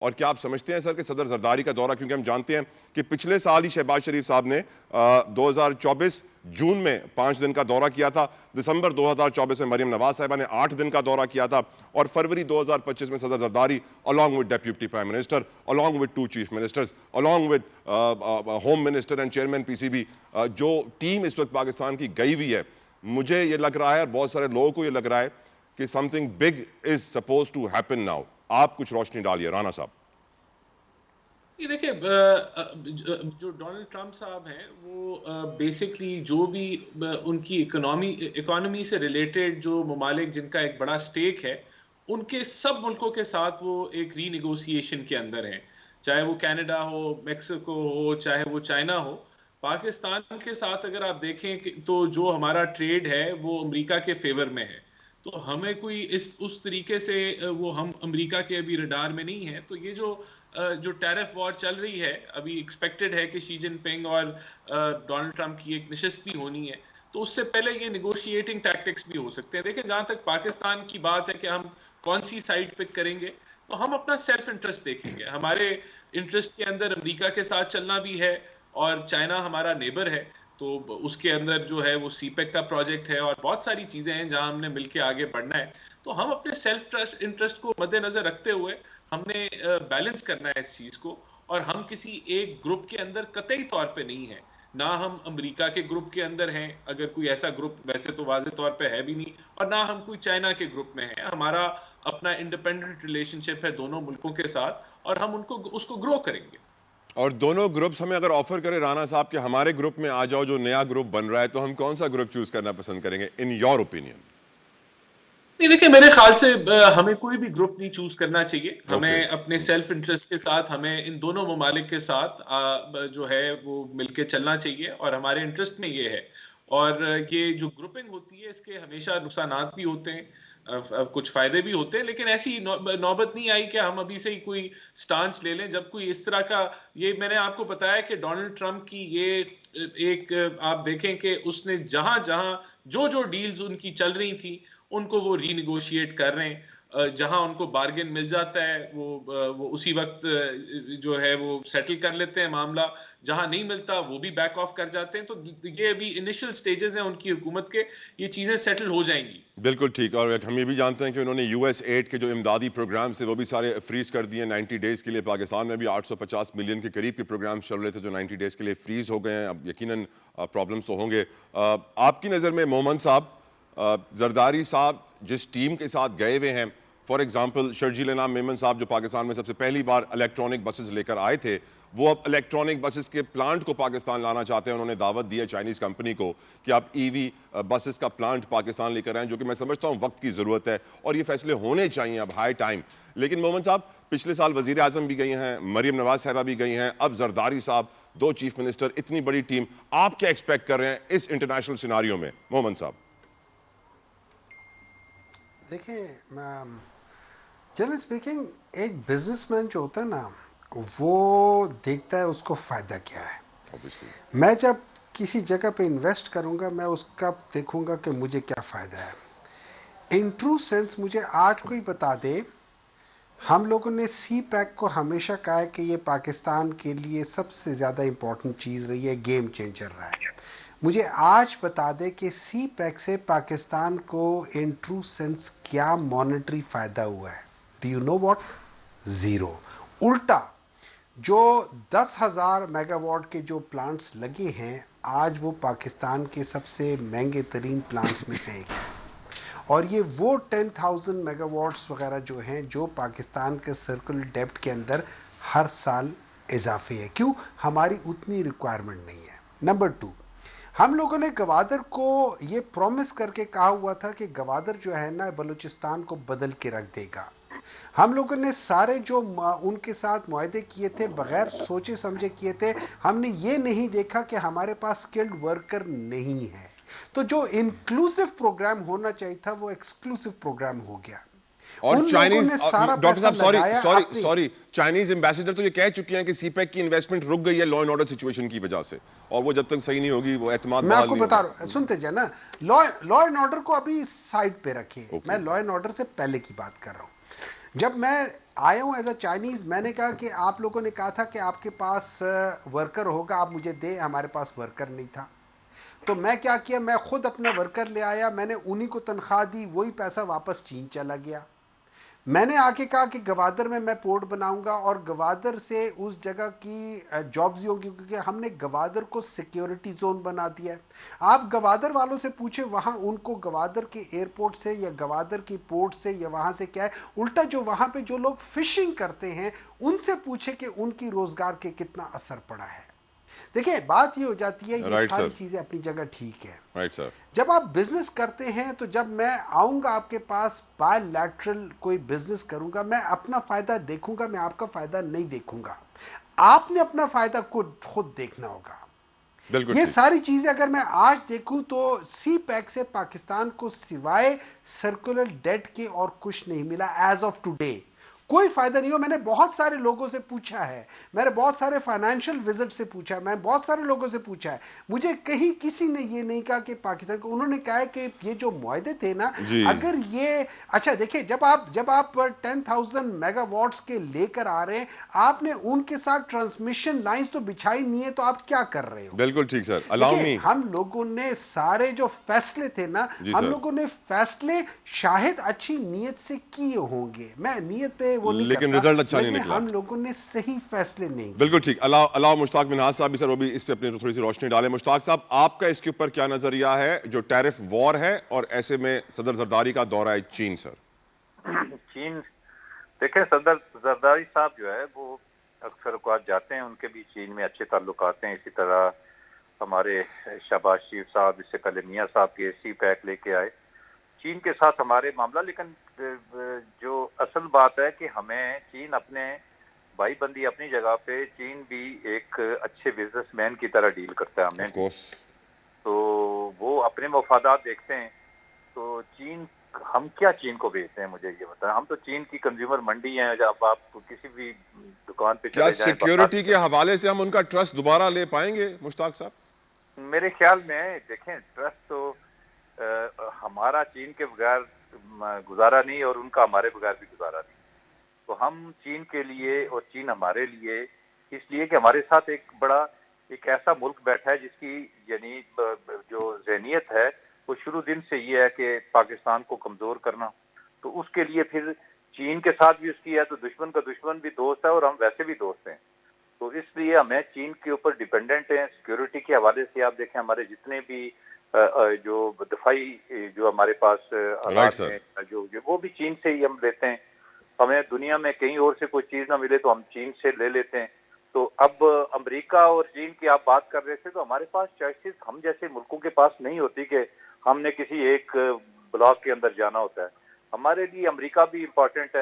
और क्या आप समझते हैं सर कि सदर जरदारी का दौरा, क्योंकि हम जानते हैं कि पिछले साल ही शहबाज शरीफ साहब ने 2024 जून में 5 दिन का दौरा किया था, दिसंबर 2024 में मरियम नवाज साहिबा ने 8 दिन का दौरा किया था, और फरवरी 2025 में सदर Zardari along with deputy prime minister, along with 2 chief ministers, along with home minister and chairman PCB, जो टीम इस वक्त पाकिस्तान की गई हुई है, मुझे ये लग रहा है और बहुत सारे लोगों को ये लग रहा है कि something big is suppose to happen now. आप कुछ रोशनी डालिए राना साहब। ये देखिए, जो डोनाल्ड ट्रंप साहब हैं वो बेसिकली जो भी उनकी इकोनॉमी से रिलेटेड जो ममालिक जिनका एक बड़ा स्टेक है, उनके सब मुल्कों के साथ वो एक रीनिगोशिएशन के अंदर हैं, चाहे वो कनाडा हो, मेक्सिको हो, चाहे वो चाइना हो। पाकिस्तान के साथ अगर आप देखें तो जो हमारा ट्रेड है वो अमेरिका के फेवर में है, तो हमें कोई उस तरीके से वो हम अमेरिका के अभी रडार में नहीं है। तो ये जो टैरिफ वॉर चल रही है, अभी एक्सपेक्टेड है कि शी जिनपिंग और डोनाल्ड ट्रंप की एक नशिस्त भी होनी है, तो उससे पहले ये निगोशिएटिंग टैक्टिक्स भी हो सकते हैं। देखिए, जहां तक पाकिस्तान की बात है कि हम कौन सी साइड पिक करेंगे, तो हम अपना सेल्फ इंटरेस्ट देखेंगे। हमारे इंटरेस्ट के अंदर अमेरिका के साथ चलना भी है, और चाइना हमारा नेबर है, तो उसके अंदर जो है वो सीपेक का प्रोजेक्ट है और बहुत सारी चीजें हैं जहां हमने मिलकर आगे बढ़ना है। तो हम अपने सेल्फ इंटरेस्ट को मद्देनजर रखते हुए हमने बैलेंस करना है इस चीज को, और हम किसी एक ग्रुप के अंदर कतई तौर पे नहीं है, ना हम अमेरिका के ग्रुप के अंदर हैं, अगर कोई ऐसा ग्रुप वैसे तो वाज़ेह तौर पे है भी नहीं, और ना हम कोई चाइना के ग्रुप में हैं। हमारा अपना इंडिपेंडेंट रिलेशनशिप है दोनों मुल्कों के साथ, और हम उसको ग्रो करेंगे। और दोनों ग्रुप्स हमें अगर ऑफर करे राना साहब कि हमारे ग्रुप में आ जाओ, जो नया ग्रुप बन रहा है, तो हम कौन सा ग्रुप चूज करना पसंद करेंगे इन योर ओपिनियन? नहीं, देखिए, मेरे ख्याल से हमें कोई भी ग्रुप नहीं चूज करना चाहिए। हमें अपने सेल्फ इंटरेस्ट के साथ हमें इन दोनों ममालिक के साथ जो है वो मिलके चलना चाहिए, और हमारे इंटरेस्ट में ये है। और ये जो ग्रुपिंग होती है इसके हमेशा नुकसानात भी होते हैं, कुछ फायदे भी होते हैं, लेकिन ऐसी नौबत नहीं आई कि हम अभी से ही कोई स्टांस ले लें। जब कोई इस तरह का, ये मैंने आपको बताया कि डोनाल्ड ट्रंप की ये एक, आप देखें कि उसने जहां जहां जो डील्स उनकी चल रही थी उनको वो रीनिगोशिएट कर रहे हैं। जहां उनको बार्गेन मिल जाता है वो उसी वक्त जो है वो सेटल कर लेते हैं मामला, जहां नहीं मिलता वो भी बैक ऑफ कर जाते हैं। तो ये अभी इनिशियल स्टेजेस हैं उनकी हुकूमत के, ये चीजें सेटल हो जाएंगी। बिल्कुल ठीक। और हम ये भी जानते हैं कि उन्होंने यूएस एड के जो इमदादी प्रोग्राम थे वो भी सारे फ्रीज कर दिए 90 डेज के लिए। पाकिस्तान में भी 850 मिलियन के करीब के प्रोग्राम चल रहे थे जो 90 डेज के लिए फ्रीज हो गए हैं। अब यकीनन प्रॉब्लम्स तो होंगे। आपकी नज़र में मोहम्मद साहब, जरदारी साहब जिस टीम के साथ गए हुए हैं, फॉर एग्जांपल शर्जील इनाम मेमन साहब जो पाकिस्तान में सबसे पहली बार इलेक्ट्रॉनिक बसेस लेकर आए थे, वो अब इलेक्ट्रॉनिक बसेस के प्लांट को पाकिस्तान लाना चाहते हैं। उन्होंने दावत दी है चाइनीज कंपनी को कि आप ईवी बसेस का प्लांट पाकिस्तान लेकर आएं, जो कि मैं समझता हूं वक्त की जरूरत है और ये फैसले होने चाहिए अब, हाई टाइम। लेकिन मोहम्मद साहब, पिछले साल वजीर आजम भी गई हैं, मरियम नवाज साहबा भी गई हैं, अब जरदारी साहब, 2 चीफ मिनिस्टर, इतनी बड़ी टीम, आप क्या एक्सपेक्ट कर रहे हैं इस इंटरनेशनल सिनारियो में मोहम्मद साहब? देखिए, जनरली स्पीकिंग, एक बिजनेसमैन जो होता है ना, वो देखता है उसको फ़ायदा क्या है। Obviously. मैं जब किसी जगह पे इन्वेस्ट करूंगा, मैं उसका देखूंगा कि मुझे क्या फ़ायदा है। इन ट्रू सेंस मुझे आज कोई बता दे, हम लोगों ने सी पैक को हमेशा कहा है कि ये पाकिस्तान के लिए सबसे ज़्यादा इम्पोर्टेंट चीज़ रही है, गेम चेंजर रहा है। मुझे आज बता दे कि सी पैक से पाकिस्तान को इन ट्रू सेंस क्या मॉनेटरी फ़ायदा हुआ है। Do you know what? Zero. उल्टा, जो 10,000 मेगावाट के जो प्लांट्स लगे हैं, आज वो पाकिस्तान के सबसे महंगे तरीन प्लांट्स में से एक है। और ये वो 10,000 मेगावाट्स वगैरह जो हैं, जो पाकिस्तान के सर्कुलर डेप्थ के अंदर हर साल इजाफे है। क्यों? हमारी उतनी रिक्वायरमेंट नहीं है। नंबर 2, हम लोगों ने गवादर को ये प्रॉमिस करके कहा हुआ था कि गवादर जो है ना, बलूचिस्तान को बदल के रख देगा। हम लोगों ने सारे जो उनके साथ मुआहदे किए थे बगैर सोचे समझे किए थे। हमने ये नहीं देखा कि हमारे पास स्किल्ड वर्कर नहीं है। तो जो इंक्लूसिव प्रोग्राम होना चाहिए था वो एक्सक्लूसिव प्रोग्राम हो गया। और चाइनीज, डॉक्टर साहब सॉरी, चाइनीज एम्बेसडर तो ये कह चुके हैं कि सीपैक की इन्वेस्टमेंट रुक गई है लॉ एंड ऑर्डर सिचुएशन की वजह से, और वो जब तक सही नहीं होगी वो एतमाद। मैं आपको बता रहा हूं, सुनते जाए ना, लॉ एंड ऑर्डर को अभी साइड पे रखिए। मैं लॉ एंड ऑर्डर से पहले की बात कर रहा हूं। जब मैं आया हूँ एज अ चाइनीज़। मैंने कहा कि आप लोगों ने कहा था कि आपके पास वर्कर होगा, आप मुझे दे, हमारे पास वर्कर नहीं था। तो मैं क्या किया, मैं खुद अपना वर्कर ले आया, मैंने उन्हीं को तनख्वाह दी, वही पैसा वापस चीन चला गया। मैंने आके कहा कि गवादर में मैं पोर्ट बनाऊंगा और गवादर से उस जगह की जॉब्स होंगी, क्योंकि हमने गवादर को सिक्योरिटी जोन बना दिया है। आप गवादर वालों से पूछे, वहाँ उनको गवादर के एयरपोर्ट से या गवादर की पोर्ट से या वहाँ से क्या है, उल्टा जो वहाँ पे जो लोग फिशिंग करते हैं उनसे पूछे कि उनकी रोजगार के कितना असर पड़ा है। देखिए बात ये हो जाती है, ये राइट सारी सर, चीज़ें अपनी जगह ठीक है। Right sir. जब आप बिजनेस करते हैं तो जब मैं आऊंगा आपके पास बायलैटरल कोई बिजनेस करूंगा, मैं अपना फायदा देखूंगा, मैं आपका फायदा नहीं देखूंगा। आपने अपना फायदा खुद देखना होगा। बिल्कुल ये ठीक। सारी चीजें अगर मैं आज देखूं तो सी पैक से पाकिस्तान को सिवाय सर्कुलर डेट के और कुछ नहीं मिला एज ऑफ टुडे। कोई फायदा नहीं हो। मैंने बहुत सारे लोगों से पूछा है, मैंने बहुत सारे फाइनेंशियल विजिट से पूछा है, मैं बहुत सारे लोगों से पूछा है, मुझे कहीं किसी ने ये नहीं कहा कि पाकिस्तान को, उन्होंने कहा है कि ये जो मुआहदे थे ना, जी। अगर ये अच्छा देखिए, जब आप 10,000 मेगावाट्स के लेकर आ रहे हैं, आपने उनके साथ ट्रांसमिशन लाइंस तो बिछाई नहीं है, तो आप क्या कर रहे हो? बिल्कुल ठीक सर। अलाउ देखिए मी। हम लोगों ने सारे जो फैसले थे ना, जी हम सर। लोगों ने फैसले शायद अच्छी नीयत से किए होंगे, मैं नीयत पे वो नहीं लेकिन करता, रिजल्ट अच्छा नहीं लेकिन निकला। हम लोगों ने सही फैसले नहीं किए। बिल्कुल ठीक। अलाउ अलाउ मुश्ताक मिनहाज साहब भी सर, वो भी इस पे अपनी थोड़ी सी रोशनी डालें। मुश्ताक साहब, आपका इसके ऊपर क्या नजरिया है, जो टैरिफ वॉर है और ऐसे में सदर जरदारी का दौरा है चीन सर? चीन, देखें सदर जरदारी साहब जो है वो अक्सर औकात जाते हैं, उनके भी चीन में अच्छे ताल्लुकात हैं। इसी तरह हमारे शहबाज शरीफ साहब इससे पहले मियाँ साहब के सी पैक लेके आए चीन के साथ हमारे मामला। लेकिन जो असल बात है कि हमें चीन अपने भाई बंदी अपनी जगह पे, चीन भी एक अच्छे बिजनेसमैन की तरह डील करता है हमें। Of course. तो वो अपने मफादात देखते हैं। तो चीन, हम क्या चीन को बेचते हैं, मुझे ये बताएं। हम तो चीन की कंज्यूमर मंडी हैं, जब आप किसी भी दुकान पे क्या चले जाएं, सिक्योरिटी के हवाले से हम उनका ट्रस्ट दोबारा ले पाएंगे मुश्ताक साहब? मेरे ख्याल में देखें, ट्रस्ट तो हमारा चीन के बगैर गुजारा नहीं और उनका हमारे बगैर भी गुजारा नहीं। तो हम चीन के लिए और चीन हमारे लिए, इसलिए कि हमारे साथ एक ऐसा मुल्क बैठा है जिसकी यानी जो जहनीत है वो शुरू दिन से ये है कि पाकिस्तान को कमज़ोर करना। तो उसके लिए फिर चीन के साथ भी उसकी है, तो दुश्मन का दुश्मन भी दोस्त है और हम वैसे भी दोस्त हैं। तो इसलिए हमें चीन के ऊपर डिपेंडेंट हैं। सिक्योरिटी के हवाले से आप देखें, हमारे जितने भी जो दफाई जो हमारे पास हालात हैं, जो वो भी चीन से ही हम लेते हैं। हमें दुनिया में कहीं और से कोई चीज़ ना मिले तो हम चीन से ले लेते हैं। तो अब अमेरिका और चीन की आप बात कर रहे थे, तो हमारे पास चॉइसेस हम जैसे मुल्कों के पास नहीं होती कि हमने किसी एक ब्लॉक के अंदर जाना होता है। हमारे लिए अमेरिका भी इम्पोर्टेंट है।